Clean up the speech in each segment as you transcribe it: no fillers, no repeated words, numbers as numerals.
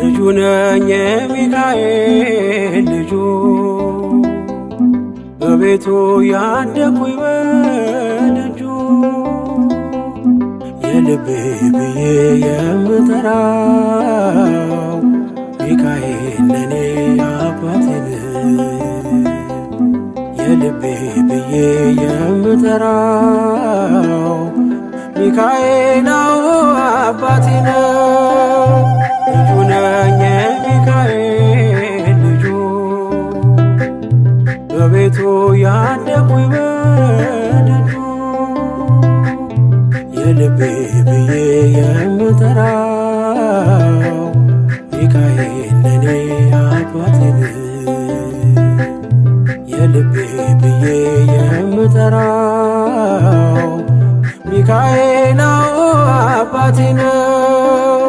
ልጁ ነኝ የሚካኤል ልጁ በቤቱ ያደኩኝ በደጁ የልቤ ብዬ የምጠራው ሚካኤል ለኔ አባቴ የልቤ ብዬ የምጠራው ሚካኤል አባቴ ነው። ልጁ ነኝ የሚካኤል ልጁ በቤቱ ያደኩኝ በደጁ የልቤ ብዬ የምጠራው ሚካኤል ለኔ አባቴ የልቤ ብዬ የምጠራው ሚካኤል አባቴ ነው።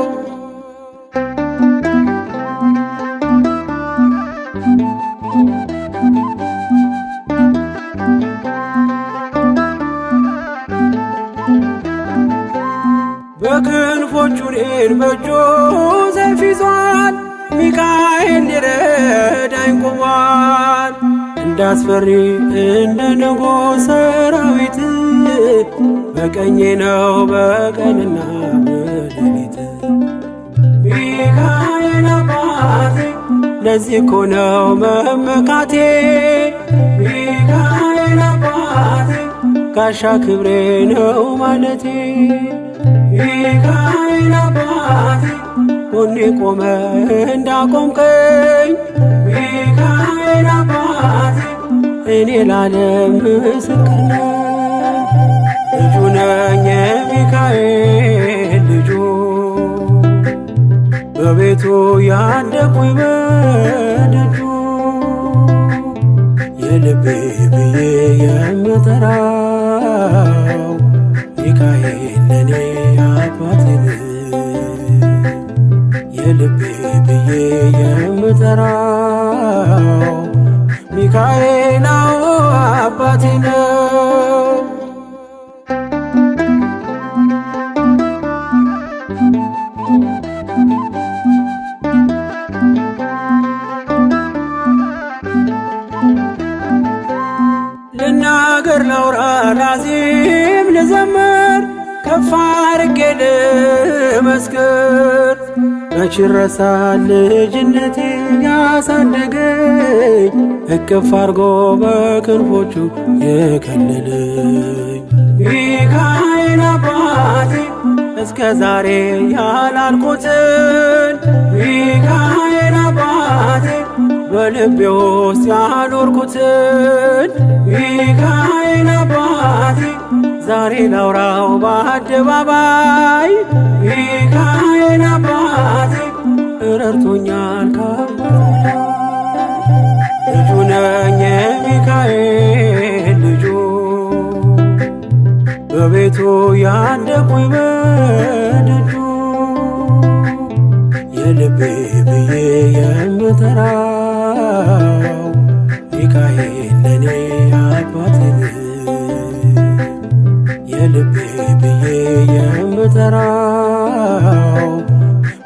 በክንፎቹ እኔን በእጁ ሰይፍ ይዟል ሚካኤል ሊረዳኝ ቆሟል። እንዳስፈሪ እንደ ንጉሥ ሰራዊት በቀኜ ነው በቀንና በሌሊት ሚካኤል አባቴ ለዚህ እኮ ነው መመካቴ ሚካኤል አባቴ ጋሻ ክብሬ ነው ማለቴ ሚካኤል አባቴ ጎኔ ቆመ እንዳቆምከኝ ሚካኤል አባቴ እኔ ላለም ምስክር ነኝ። ልጁ ነኝ የሚካኤል ልጁ በቤቱ ያደኩኝ በደጁ የልቤ ብዬ የምጠራው ሚካኤል ለኔ አባቴ የልቤ ብዬ የምጠራው ሚካኤል አባቴ ነው። ልናገር ላውራ ላዚም ልዘምር ከፍ አድርጌ ልመስክር መች ይረሳል ልጅነቴን ያሳደገኝ እቅፍ አርጎ በክንፎቹ የከለለኝ ሚካኤል አባቴ እስከ ዛሬ ያላልኩትን ሚካኤል አባቴ በልቤ ውስጥ ያኖርኩትን ሚካኤል አባቴ ዛሬ ላውራው በአደባባይ ሚካኤል አባቴ ረድቶኛል ከአባቴ ልጁ ነኝ የሚካኤል ልጁ በቤቱ ያደኩኝ በደጁ የልቤ ብዬ የምጠራው ሚካኤል ለኔ አባቴ የልቤ ብዬ የምጠራው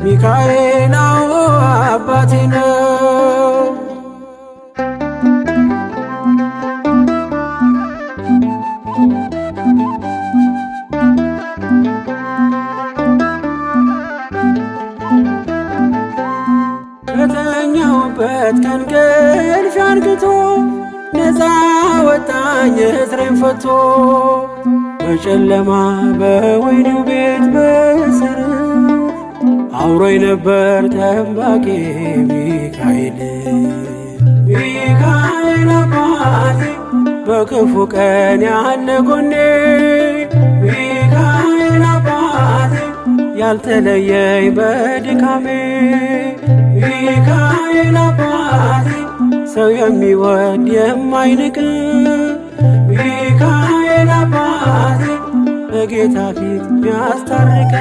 ሚካኤል አባቴ ነው። ከተኛሁበት ከእንቅልፌ አንቅቶ ነፃ ወጣኝ እስሬን ፈቶ በጨለማ በወህኒው ቤት በእስር አብሮኝ ነበር ጠባቂ ሚካኤል ሚካኤል አባቴ በክፉ ቀን ያለ ጎኔ ሚካኤል አባቴ ያልተለየኝ በድካሜ ሚካኤል አባቴ ሰው የሚወድ የማይንቅ ሚካኤል አባቴ በጌታ ፊት ሚያስታርቅ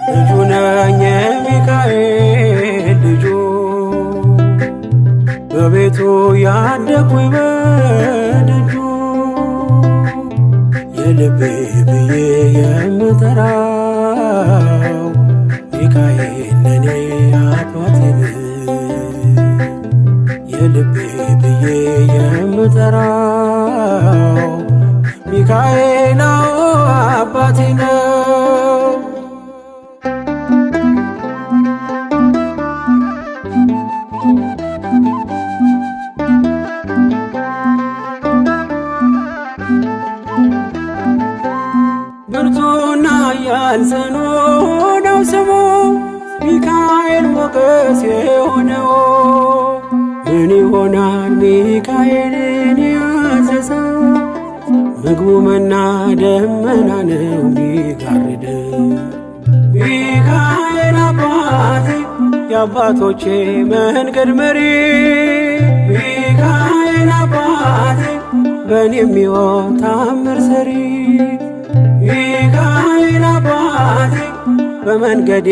ልጁ ነኝ የሚካኤል ልጁ በቤቱ ያደኩኝ በደጁ የልቤ ብዬ የምጠራው ሚካኤል ለኔ ሚካኤል አባቴ ነው። ብርቱና ኃያል ጽኑ ነው ስሙ ሚካኤል ሞገስ የሆነው። ምን ይሆናል ሚካኤልን ያዘዘው? ምግቡ መና ደመና ነው ሚጋርደው። ሚካኤል አባቴ የአባቶቼ መንገድ መሪ፣ ሚካኤል አባቴ በእኔ የሚሆን ታምር ሰሪ፣ ሚካኤል አባቴ በመንገዴ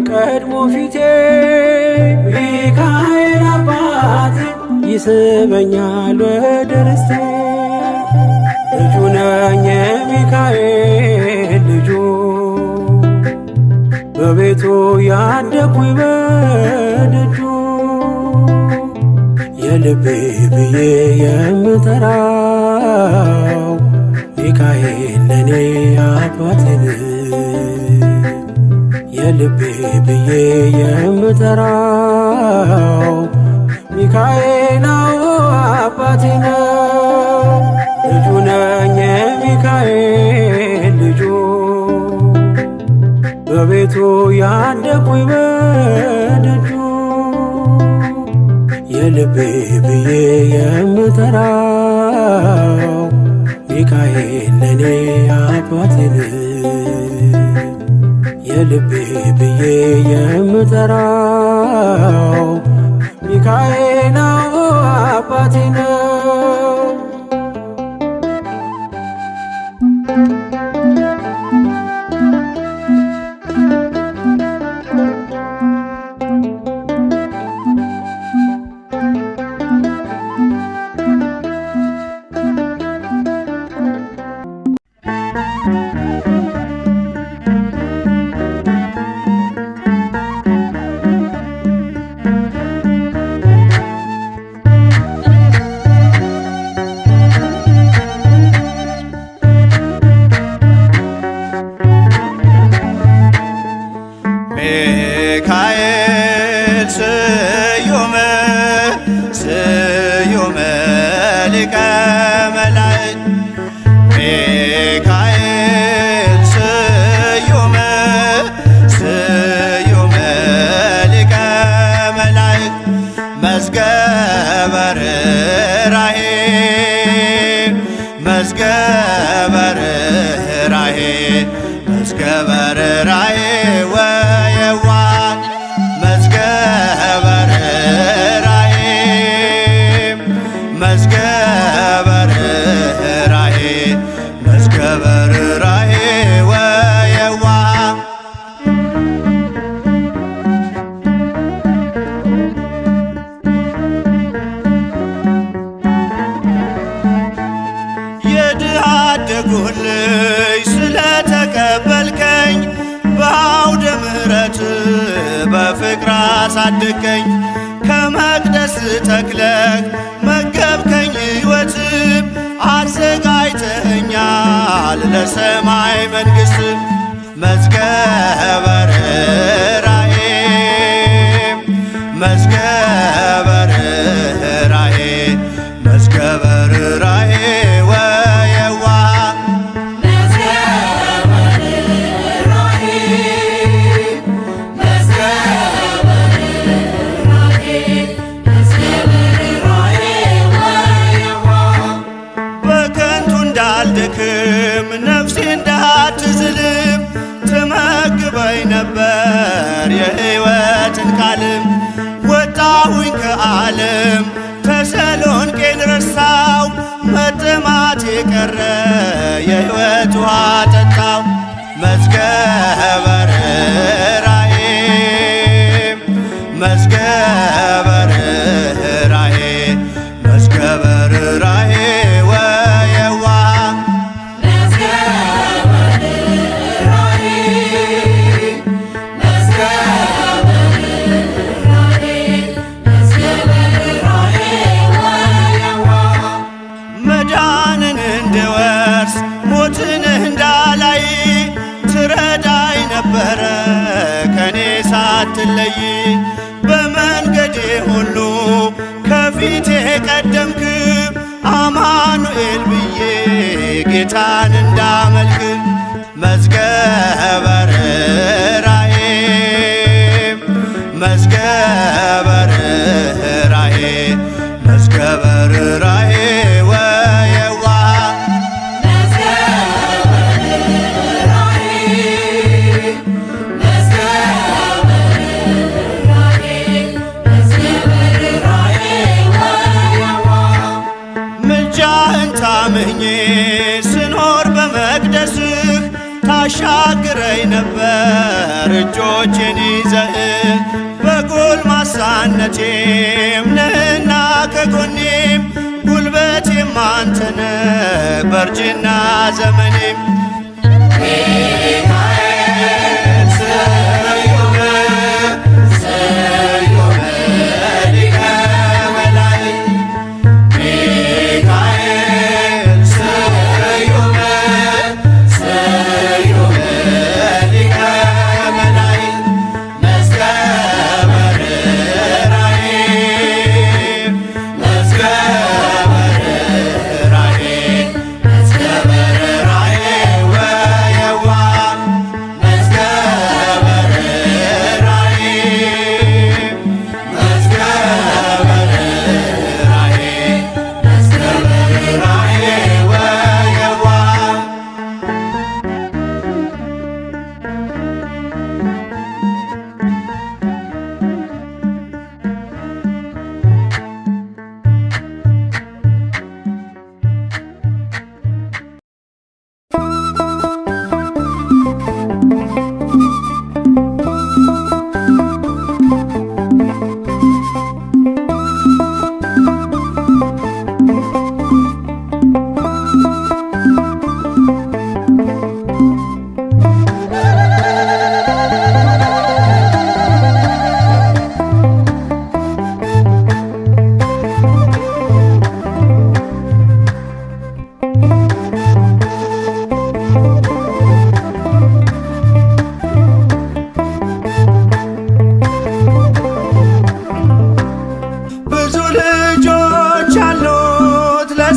ቀድሞ ፊቴ፣ ሚካኤል አባቴ ይስበኛል ወደ ርስቴ። ልጁ ነኝ የሚካኤል ልጁ በቤቱ ያደኩኝ በደጁ። የልቤ ብዬ የምጠራው ሚካኤል ለኔ አባቴ ነው። የልቤ ብዬ የምጠራው ሚካኤል አባቴ ነው። ልጁ ነኝ የሚካኤል ልጁ በቤቱ ያደኩኝ በደጁ። የልቤ ብዬ የምጠራው ሚካኤል ለኔ አባቴ ነው። የልቤ ብዬ የምጠራው ሚካኤል አባቴ ነው። ሚካኤል ስዩም ስዩም ሊቀ መላእክት፣ ሚካኤል ስዩም ስዩም ሊቀ መላእክት፣ መዝገበ ርኅራኄ መዝገበ ርኅራኄ መዝገበ ርኅራኄ ያደጉን ልጅ ስለተቀበልከኝ በአውደ ምሕረት በፍቅር አሳደገኝ። ከመቅደስ ተክለህ መገብከኝ ሕይወትም አዘጋጅተኸኛል ለሰማይ መንግሥት። መዝገበ ርኅራኄ መዝገበ ርኅራኄ መዝገበ ርኅራኄ እንዳልደክም ነፍሴ እንዳትዝልም ትመግበኝ ነበር የሕይወትን ቃልም። ወጣሁኝ ከዓለም ተሰሎንቄን ረሳው፣ መጠማት የቀረ የሕይወት ውሃ ጠጣው። መዝገበ ርኅራኄ መዝገበ ርኅራኄ መዝገበ ርኅራኄ ሳላይ በመንገዴ ሁሉ ከፊቴ ቀደምክ አማኑኤል ብዬ ጌታን እንዳመልክ መዝገበ ርኅራኄ መዝገበ ርኅራኄ መዝገበ ርኅራኄ ወየዋህ ምልጃህን ታምኜ ስኖር በመቅደስህ ታሻግረኝ ነበር እጆቼን ይዘህ በጎልማሳነቴም ነህና ከጎኔም ጉልበቴም አንተነህ በእርጅና ዘመኔም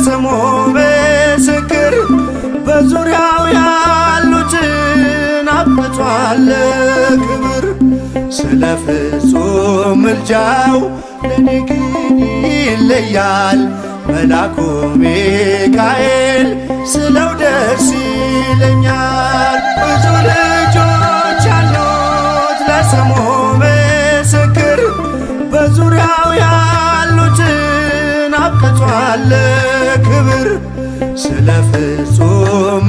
ስሙ ምስክር በዙሪያው ያሉትን አብቅቷል ክብር ስለ ፍጹም ምልጃው ለኔ ግን ይለያል መልአኩ ሚካኤል ስለው ደስ ይለኛል። ብዙ ልጆች አሉት ለስሙ ምስክር በዙሪያው ያሉትን አብቅቷል ክብር ስለ ፍጹም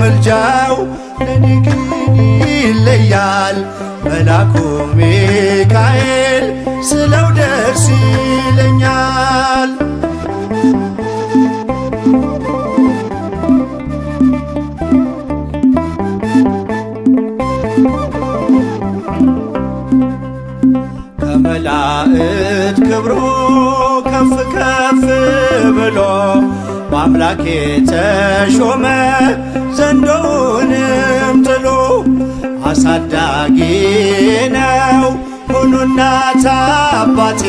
ምልጃው ለኔ ግን ይለያል መልአኩ ሚካኤል ስለው ደስ ይለኛል። ከመላእክት ክብሩ ከፍ ከፍ ብሎ በአምላኬ ተሾመ ዘንዶውንም ጥሎ አሳዳጊ ነው ሁሉ እናት አባቴ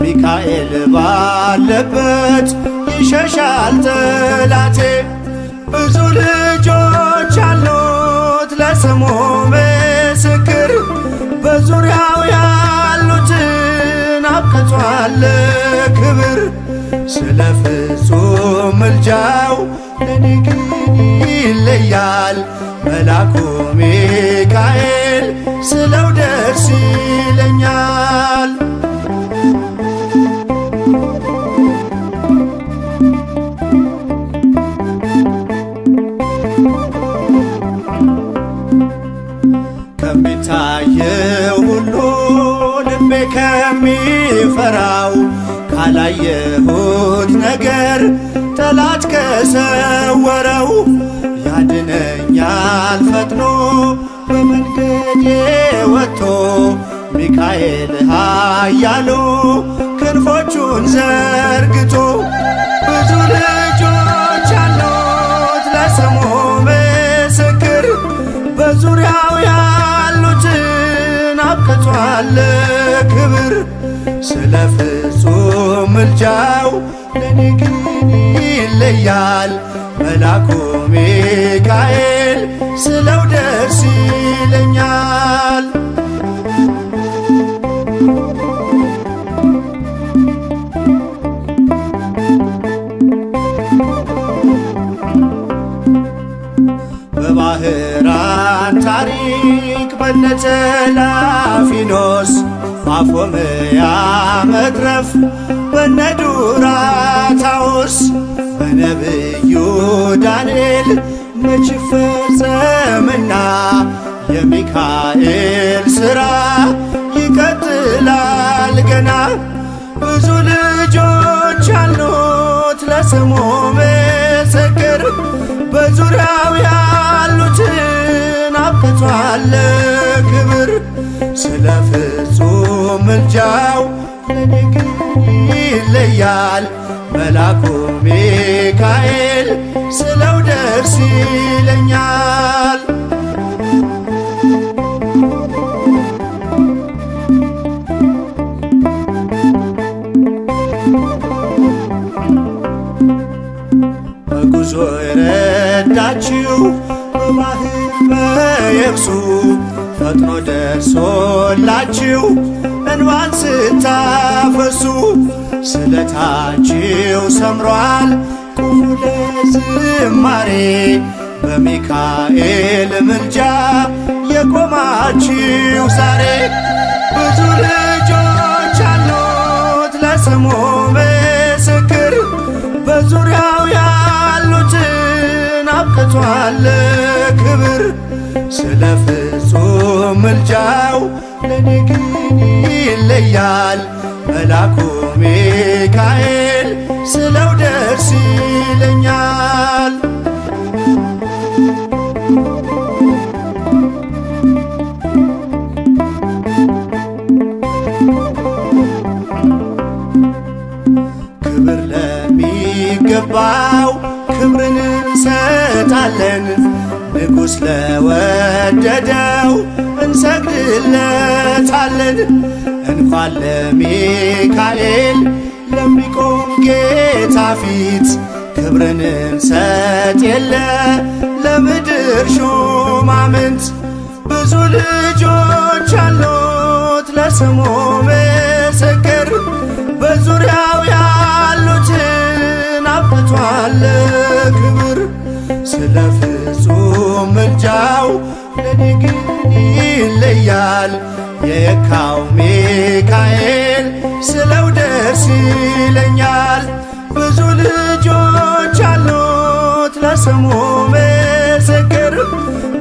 ሚካኤል ባለበት ይሸሻል ጠላቴ። ብዙ ልጆች አሉት ለስሙ ምስክር በዙሪያው ያሉትን አብቅቷል ክብር ስለ ፍጹም ምልጃው ለኔ ግን ይለያል መልአኩ ሚካኤል ስለው ደስ ይለኛል። ከሚታየው ሁሉ ልቤ ከሚፈራው ካላየሁት ነገር ጠላት ከሰወረው ያድነኛል ፈጥኖ በመንገዴ ወጥቶ ሚካኤል ኃያሉ ክንፎቹን ዘርግቶ። ብዙ ልጆች አሉት ለስሙ ምስክር በዙሪያው ያሉትን አብቅቷል ስለ ፍጹም ምልጃው ለኔ ግን ይለያል። መልአኩ ሚካኤል ስለው ደስ ይለኛል። በባህራን ታሪክ በነ ተላፊኖስ ማፎምያ መትረፍ በነ ዱራታዎስ በነብዩ ዳንኤል መች ፈጸምና የሚካኤል ሥራ ይቀጥላል ገና። ብዙ ልጆች አሉት ለስሙ ምስክር በዙሪያው ያሉትን አብቅቷል ክብር። ስለ ፍጹም ምልጃው ለኔ ግን ይለያል። መልአኩ ሚካኤል ስለው ደስ ይለኛል። በጉዞ የረዳችው በባህር በየብሱ ፈጥኖ ደርሶላችሁ እንባን ስታፈሱ ስለታችሁ ሰምሯል ቁሙ ለዝማሬ በሚካኤል ምልጃ የቆማችሁ ዛሬ። ብዙ ልጆች አሉት ለስሙ ምስክር በዙሪያው ያሉትን አብቅቷል ክብር። ስለ ፍጹም ምልጃው ለኔ ግን ይለያል። መልአኩ ሚካኤል ስለው ደስ ይለኛል። ክብር ለሚገባው ክብርን እንሰጣለን። ንጉሥ ለወደደው እንሰግድለታለን። እንኳን ለሚካኤል ለሚቆም ጌታ ፊት ክብርን እንሰጥ የለ ለምድር ሹማምንት። ብዙ ልጆች አሉት ለስሙ ምስክር በዙሪያው ያሉትን አብቅቷል ክብር። ስለ ፍጹም ምልጃው ለኔ ግን ይለያል። የየካው ሚካኤል ስለው ደስ ይለኛል። ብዙ ልጆች አሉት ለስሙ ምስክር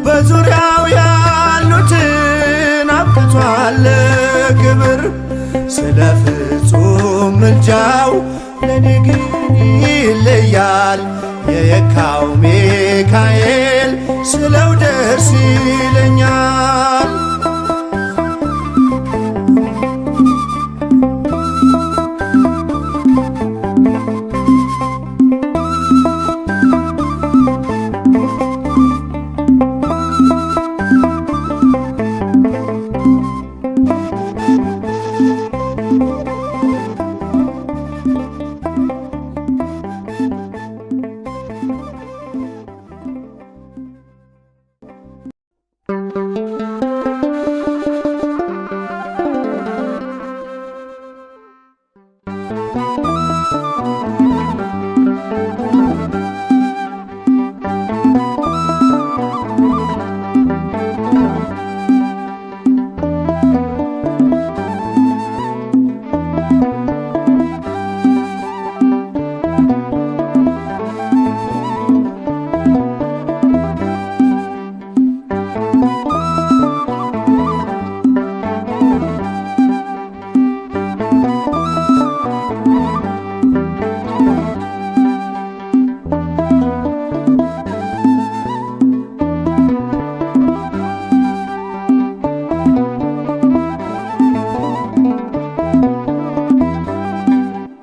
በዙሪያው ያሉትን አብቅቷል ክብር። ስለ ፍጹም ምልጃው ለኔ ግን ይለያል። የየካው ሚካኤል ስለው ደስ ይለኛል።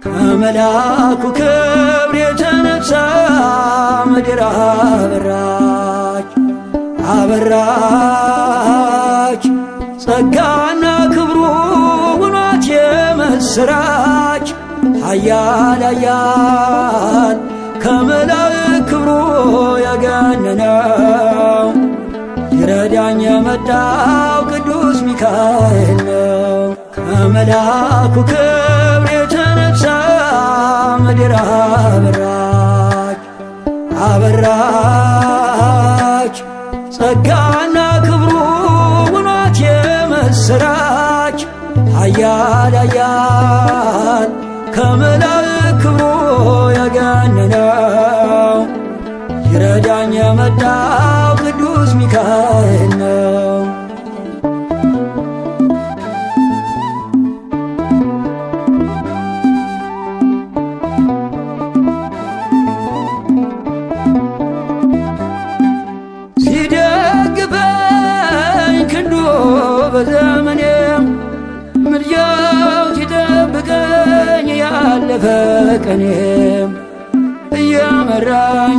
ከመልአኩ ክብር የተነሳ ምድር አበራች አበራች። ጸጋና ክብሩ ውኗት የምስራች ኃያል ኃያል ከመላእክት ክብሩ የገነነው ሊረዳኝ የመጣው ቅዱስ ሚካኤል ነው። ከመልአኩ ክብር የተነሳ ምድር አበራች አበራች ጸጋና ክብሩ ውኗት የምስራች ኃያል ኃያል ከመላእክት ክብሩ የገነነው ሊረዳኝ የመጣው ቅዱስ ሚካኤል ነው። ሲደግፈኝ ክንዱ በዘመኔም ምልጃው ሲጠብቀኝ ያለፈ ቀኔም እየመራኝ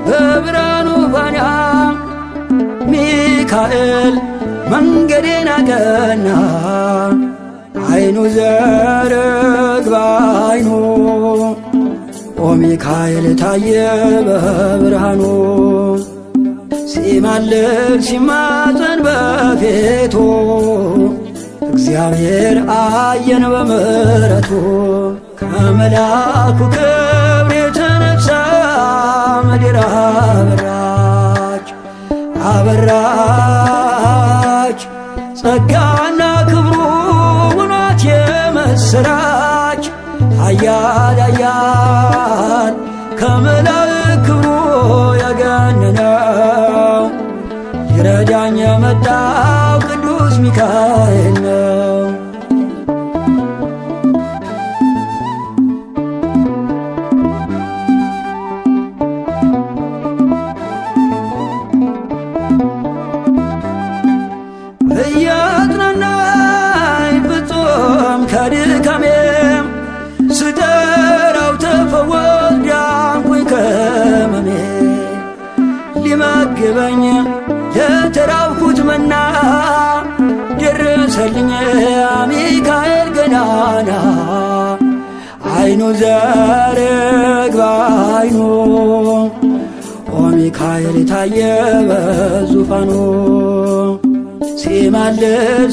በብርሃኑ ፋና ሚካኤል መንገዴን አቀና። አይኑ ዘርግ በአይኑ ኦ ሚካኤል ታየ በብርሃኑ ሲማልድ ሲማፀን በፊቱ እግዚአብሔር አየን በምሕረቱ ከመልአኩ ክብር የተነሳ ምድር አበራች አበራች ጸጋና ክብሩ ውኗት የምስራች ኃያል ኃያል ከመላእክት ክብሩ የገነነው ሊረዳኝ የመጣው ቅዱስ ሚካኤል ነው። እያጽናናኝ ፍጹም ከድካሜም ስጠራው ተፈወስ ዳንኩኝ ከሕመሜ ሊመግበኝ ለተራብኩት መና ደረሰልኝ ሚካኤል ገናና አይኑ ዘርግ በአይኑ ኦ ሚካኤል ታየ በዙፋኑ ሲማልድ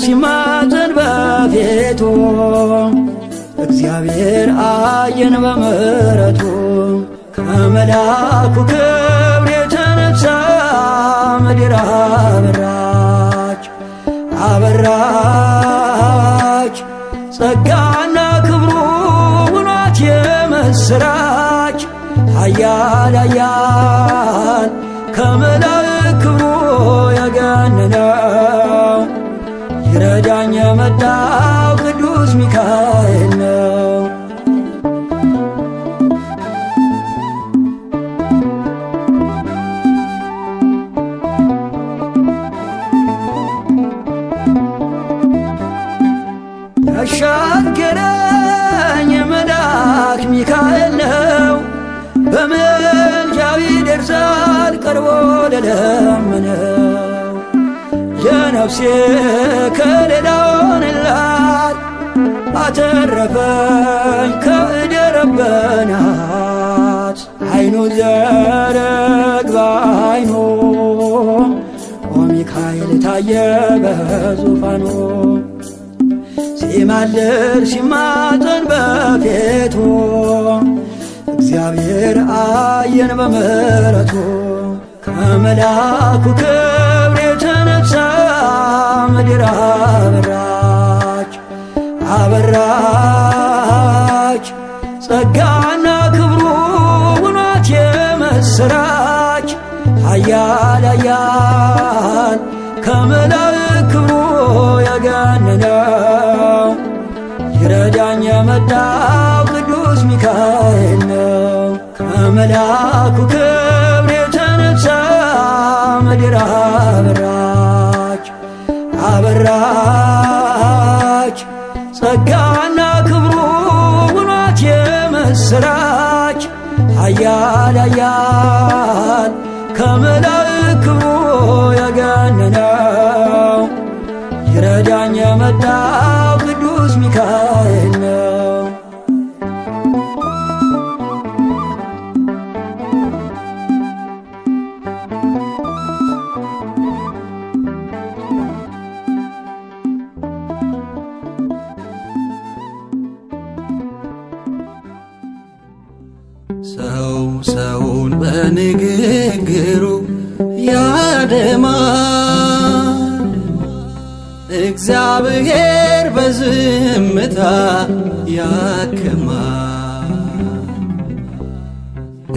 ሲማፀን በፊቱ እግዚአብሔር አየን በምሕረቱ ከመልአኩ ክብር የተነሳ ምድር አበራች አበራች ጸጋና ክብሩ ውኗት የምስራች ኃያል ኃያል ከመላእክት ክብሩ የገነነው ሊረዳኝ የመጣው ቅዱስ ሚካኤል ነው። ያሻገረኝ መልአክ ሚካኤል ነው በምልጃው ይደርሳል ቀርቦ ለለመነው የነፍሴ ከለላ ሆነላት አተረፈኝ ከእደ ረበናት አይኑ ዘርግ በአይኑ ኦ ሚካኤል ታየ በዙፋኑ ሲማልድ ሲማፀን በፊቱ እግዚአብሔር አየን በምሕረቱ ከመልአኩ ክብር የተነሳ ምድር አበራች አበራች ጸጋና ክብሩ ውኗት የምስራች ኃያል ኃያል ከመላእክት ክብሩ የገነነው ሊረዳኝ የመጣው ቅዱስ ሚካኤል ነው። ከመልአኩ ክብር የተነሳ ምድር አበራች አበራች ጸጋና ክብሩ ውኗት የምስራች ኃያል ኃያል ከመላእክት ክብሩ የገነነው ሊረዳኝ የመጣው ቅዱስ ሚካኤል ነው። ሰውን በንግግሩ ያደማል። እግዚአብሔር በዝምታ ያክማል።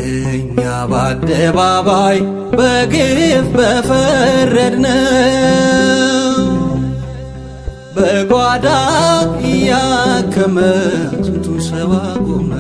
እኛ በአደባባይ በግፍ በፈረድነው በጓዳ እያከመ ስንቱን ሰው አቆመ።